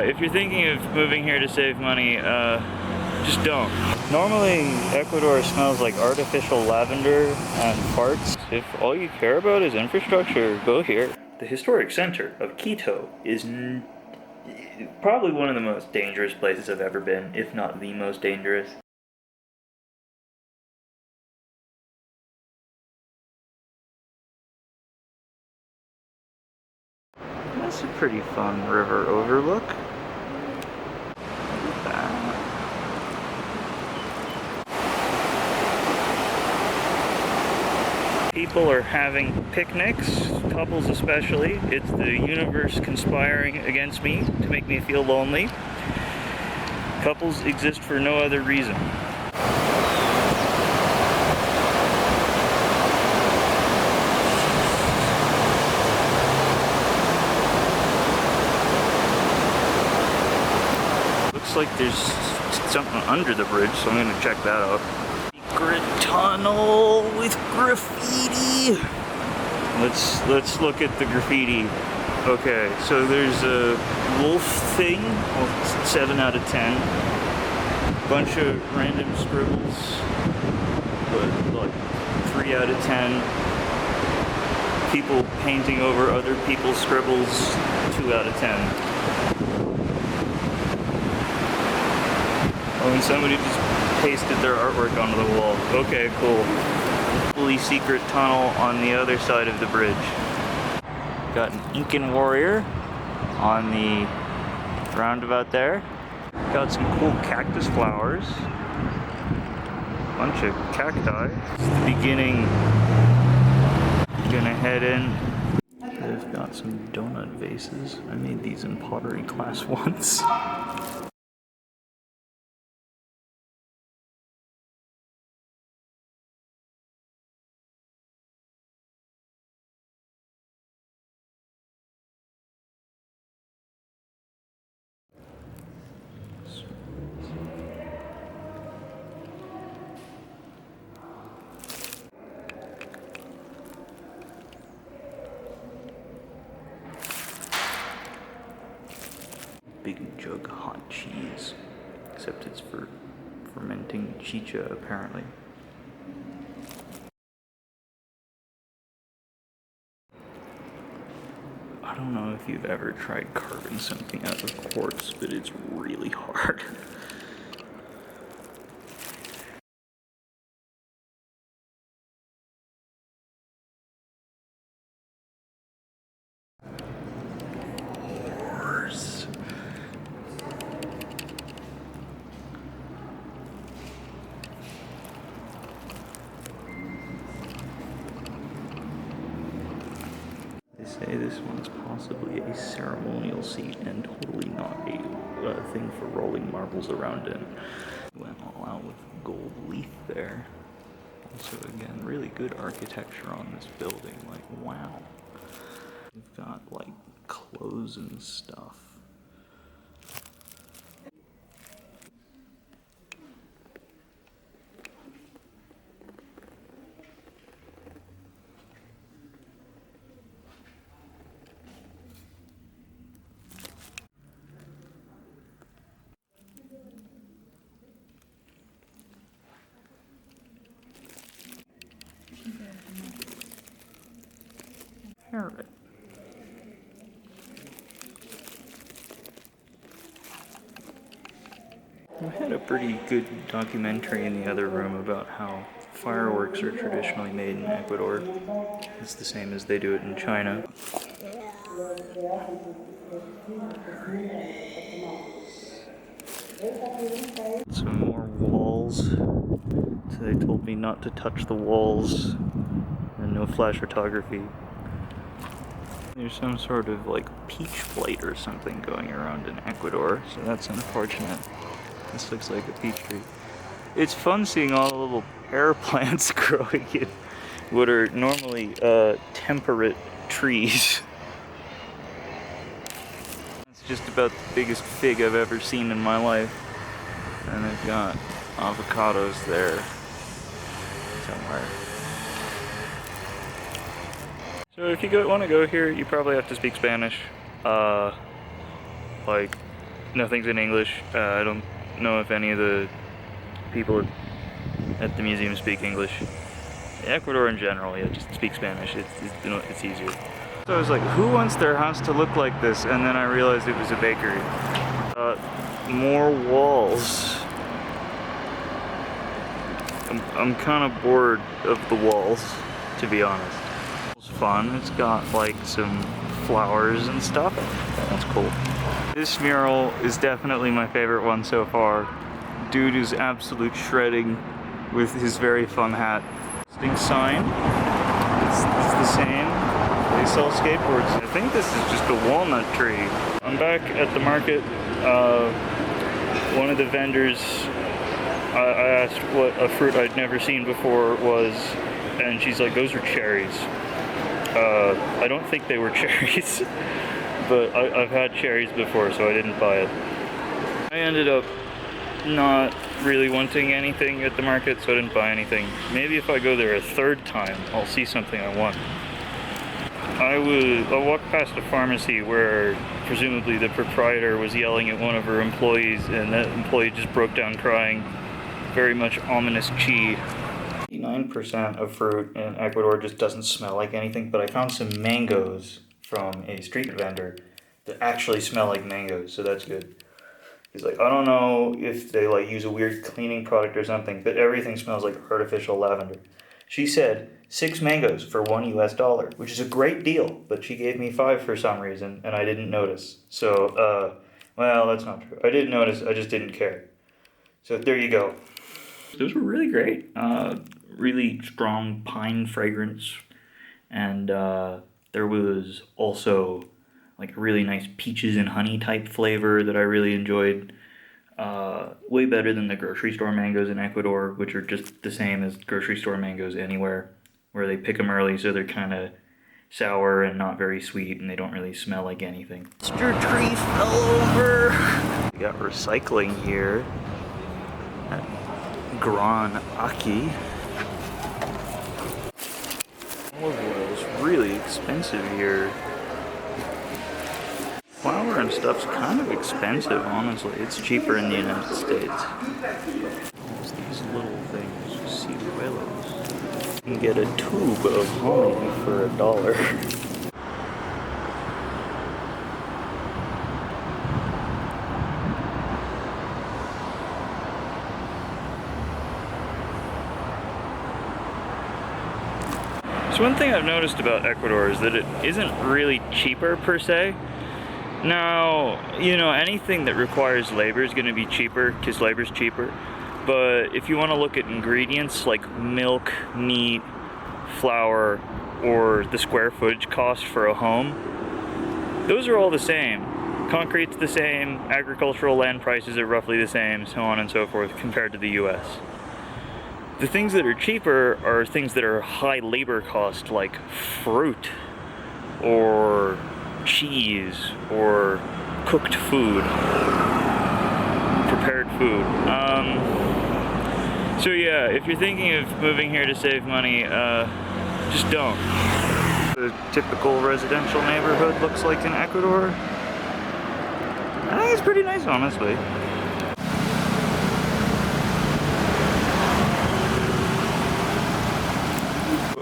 if you're thinking of moving here to save money, just don't. Normally, Ecuador smells like artificial lavender and farts. If all you care about is infrastructure, go here. The historic center of Quito is probably one of the most dangerous places I've ever been, if not the most dangerous. That's a pretty fun river overlook. Look at that. People are having picnics, couples especially. It's the universe conspiring against me to make me feel lonely. Couples exist for no other reason. Looks like there's something under the bridge, so I'm gonna check that out. Secret tunnel with graffiti. Let's look at the graffiti. Okay, so there's a wolf thing. Well, 7 out of 10. Bunch of random scribbles, but like 3 out of 10. People painting over other people's scribbles. 2 out of 10. Oh, and somebody just pasted their artwork onto the wall. Okay, cool. Fully secret tunnel on the other side of the bridge. Got an Incan warrior on the roundabout there. Got some cool cactus flowers. Bunch of cacti. It's the beginning. Gonna head in. They've got some donut vases. I made these in pottery class once. Big jug of hot cheese, except it's for fermenting chicha apparently. I don't know if you've ever tried carving something out of quartz, but it's really hard. Say this one's possibly a ceremonial seat and totally not a thing for rolling marbles around in. Went all out with gold leaf there. Also, again, really good architecture on this building. Like, wow. We've got like clothes and stuff. Parrot. We had a pretty good documentary in the other room about how fireworks are traditionally made in Ecuador. It's the same as they do it in China. Some more walls. So they told me not to touch the walls and no flash photography. There's some sort of like peach blight or something going around in Ecuador, so that's unfortunate. This looks like a peach tree. It's fun seeing all the little air plants growing in what are normally temperate trees. It's just about the biggest fig I've ever seen in my life. And they've got avocados there somewhere. So if you want to go here, you probably have to speak Spanish. Like Nothing's in English. I don't know if any of the people at the museum speak English. Ecuador in general, yeah, just speak Spanish. It's easier. So I was like, who wants their house to look like this? And then I realized it was a bakery. More walls. I'm kind of bored of the walls, to be honest. It's fun. It's got like some flowers and stuff. That's cool. This mural is definitely my favorite one so far. Dude is absolute shredding with his very fun hat. Distinct sign. It's the same. They sell skateboards. I think this is just a walnut tree. I'm back at the market. One of the vendors, I asked what a fruit I'd never seen before was, and she's like, those are cherries. I don't think they were cherries, but I've had cherries before, so I didn't buy it. I ended up not really wanting anything at the market, so I didn't buy anything. Maybe if I go there a third time, I'll see something I want. I walked past a pharmacy where presumably the proprietor was yelling at one of her employees, and that employee just broke down crying. Very much ominous chi. 89% of fruit in Ecuador just doesn't smell like anything, but I found some mangoes from a street vendor that actually smell like mangoes, so that's good. He's like, I don't know if they like use a weird cleaning product or something, but everything smells like artificial lavender. She said 6 mangoes for $1 US, which is a great deal, but she gave me 5 for some reason, and I didn't notice. So, well, that's not true. I did notice, I just didn't care. So there you go. Those were really great. Really strong pine fragrance, and there was also like a really nice peaches and honey type flavor that I really enjoyed. Way better than the grocery store mangoes in Ecuador, which are just the same as grocery store mangoes anywhere, where they pick them early so they're kind of sour and not very sweet, and they don't really smell like anything. Mr. Tree fell over! We got recycling here at Gran Aki. Olive oil is really expensive here. Flour and stuff's kind of expensive, honestly. It's cheaper in the United States. There's these little things, ciruelos. You can get a tube of honey for $1. So one thing I've noticed about Ecuador is that it isn't really cheaper per se. Now, you know, anything that requires labor is going to be cheaper because labor's cheaper. But if you want to look at ingredients like milk, meat, flour, or the square footage cost for a home, those are all the same. Concrete's the same, agricultural land prices are roughly the same, so on and so forth, compared to the US. The things that are cheaper are things that are high labor cost, like fruit, or cheese, or cooked food, prepared food. So yeah, if you're thinking of moving here to save money, just don't. The typical residential neighborhood looks like in Ecuador. I think it's pretty nice, honestly.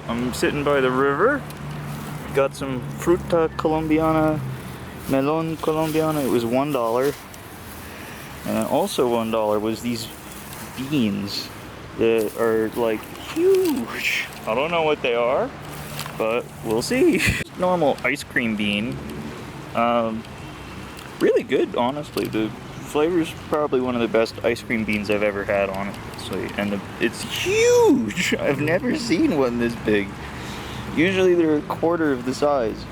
I'm sitting by the river. Got some fruta colombiana, melon colombiana. It was $1. And then also $1 was these beans that are like huge. I don't know what they are, but we'll see. Normal ice cream bean. Really good, honestly. The flavor's probably one of the best ice cream beans I've ever had, honestly. And it's huge! I've never seen one this big. Usually they're a quarter of the size.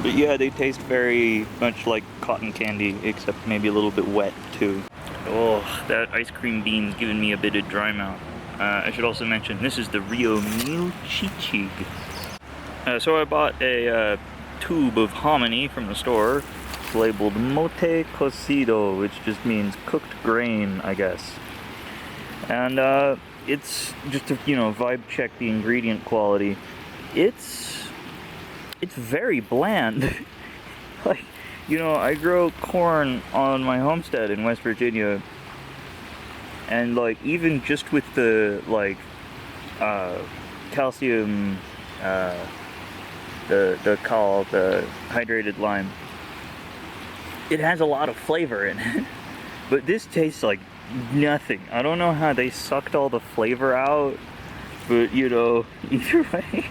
But yeah, they taste very much like cotton candy, except maybe a little bit wet too. Oh, that ice cream bean's giving me a bit of dry mouth. I should also mention, this is the Rio Mil Chichig. So I bought a tube of hominy from the store. It's labeled mote cocido, which just means cooked grain, I guess. And it's just to, you know, vibe check the ingredient quality. It's very bland. Like, you know, I grow corn on my homestead in West Virginia, and like even just with the like calcium, the hydrated lime, it has a lot of flavor in it. But this tastes like nothing. I don't know how they sucked all the flavor out, but you know, either way,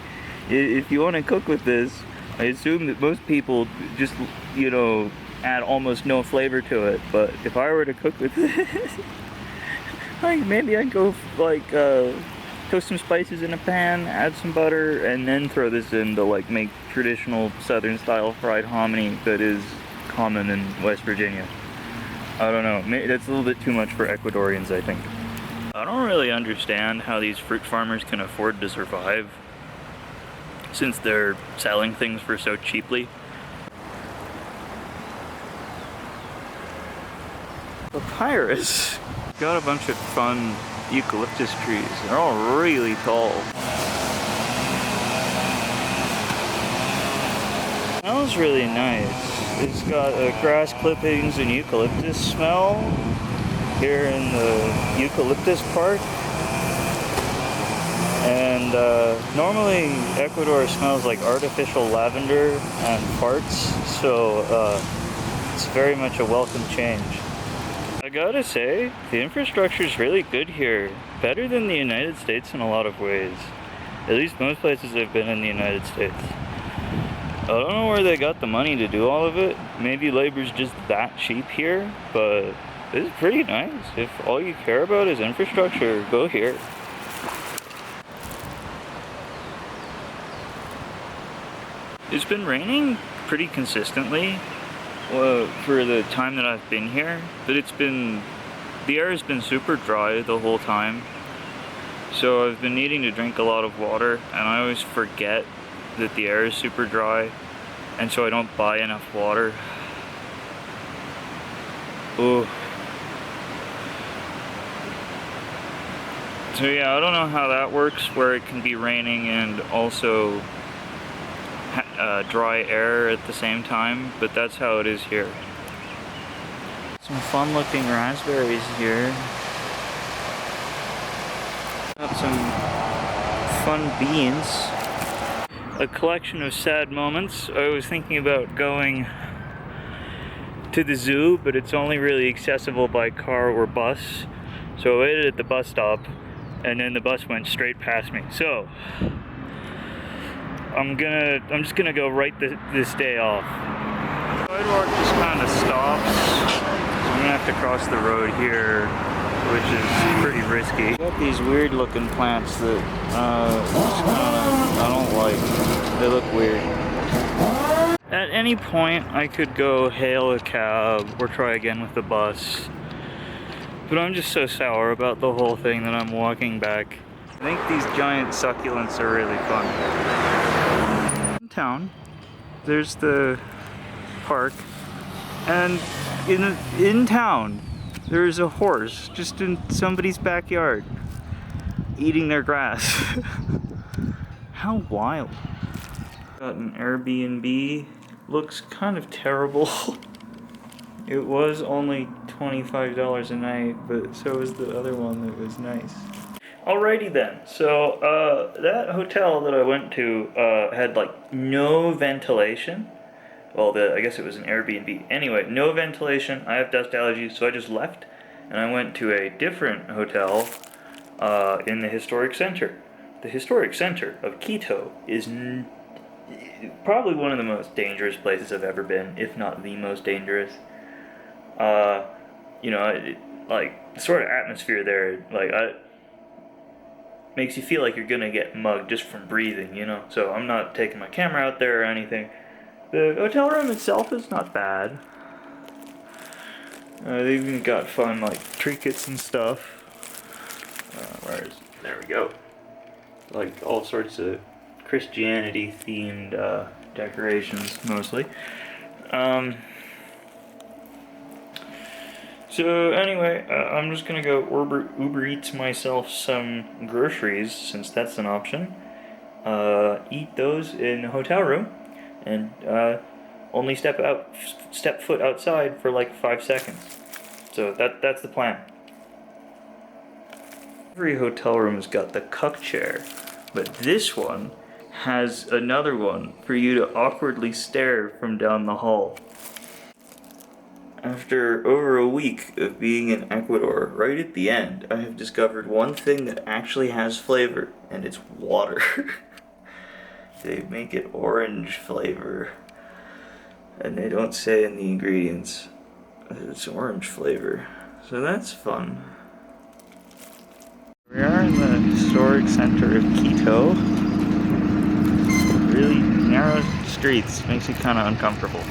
if you want to cook with this, I assume that most people just, you know, add almost no flavor to it. But if I were to cook with this, like maybe I'd go like toast some spices in a pan, add some butter, and then throw this in to like make traditional Southern style fried hominy that is common in West Virginia. I don't know, maybe that's a little bit too much for Ecuadorians, I think. I don't really understand how these fruit farmers can afford to survive since they're selling things for so cheaply. Papyrus got a bunch of fun eucalyptus trees. They're all really tall. Smells really nice. It's got grass clippings and eucalyptus smell here in the eucalyptus park. And normally Ecuador smells like artificial lavender and farts, so it's very much a welcome change. I gotta say, the infrastructure is really good here. Better than the United States in a lot of ways. At least most places I've been in the United States. I don't know where they got the money to do all of it. Maybe labor's just that cheap here, but it's pretty nice. If all you care about is infrastructure, go here. It's been raining pretty consistently for the time that I've been here, but the air has been super dry the whole time. So I've been needing to drink a lot of water, and I always forget that the air is super dry, and so I don't buy enough water. Ooh. So yeah, I don't know how that works, where it can be raining and also dry air at the same time, but that's how it is here. Some fun looking raspberries here. Got some fun beans. A collection of sad moments. I was thinking about going to the zoo, but it's only really accessible by car or bus. So I waited at the bus stop, and then the bus went straight past me. So I'm just gonna go write this day off. The sidewalk just kind of stops. So I'm gonna have to cross the road here, which is pretty risky. Got these weird looking plants that I don't like. They look weird. At any point I could go hail a cab or try again with the bus, but I'm just so sour about the whole thing that I'm walking back. I think these giant succulents are really fun. In town, there's the park, and in town there's a horse just in somebody's backyard eating their grass. How wild. Got an Airbnb. Looks kind of terrible. It was only $25 a night, but so was the other one that was nice. Alrighty then, so that hotel that I went to had like no ventilation. Well, I guess it was an Airbnb. Anyway, no ventilation. I have dust allergies, so I just left, and I went to a different hotel in the historic center. The historic center of Quito is probably one of the most dangerous places I've ever been, if not the most dangerous. You know, like the sort of atmosphere there, like makes you feel like you're gonna get mugged just from breathing, you know? So I'm not taking my camera out there or anything. The hotel room itself is not bad. They've even got fun, like, trinkets and stuff. There we go. Like, all sorts of Christianity-themed decorations, mostly. So anyway, I'm just gonna go Uber Eats myself some groceries, since that's an option. Eat those in the hotel room, and only step foot outside for like 5 seconds. So that's the plan. Every hotel room has got the cuck chair, but this one has another one for you to awkwardly stare from down the hall. After over a week of being in Ecuador, right at the end, I have discovered one thing that actually has flavor, and it's water. They make it orange flavor, and they don't say in the ingredients that it's orange flavor, so that's fun. We are in the historic center of Quito. Really narrow streets, makes you kind of uncomfortable.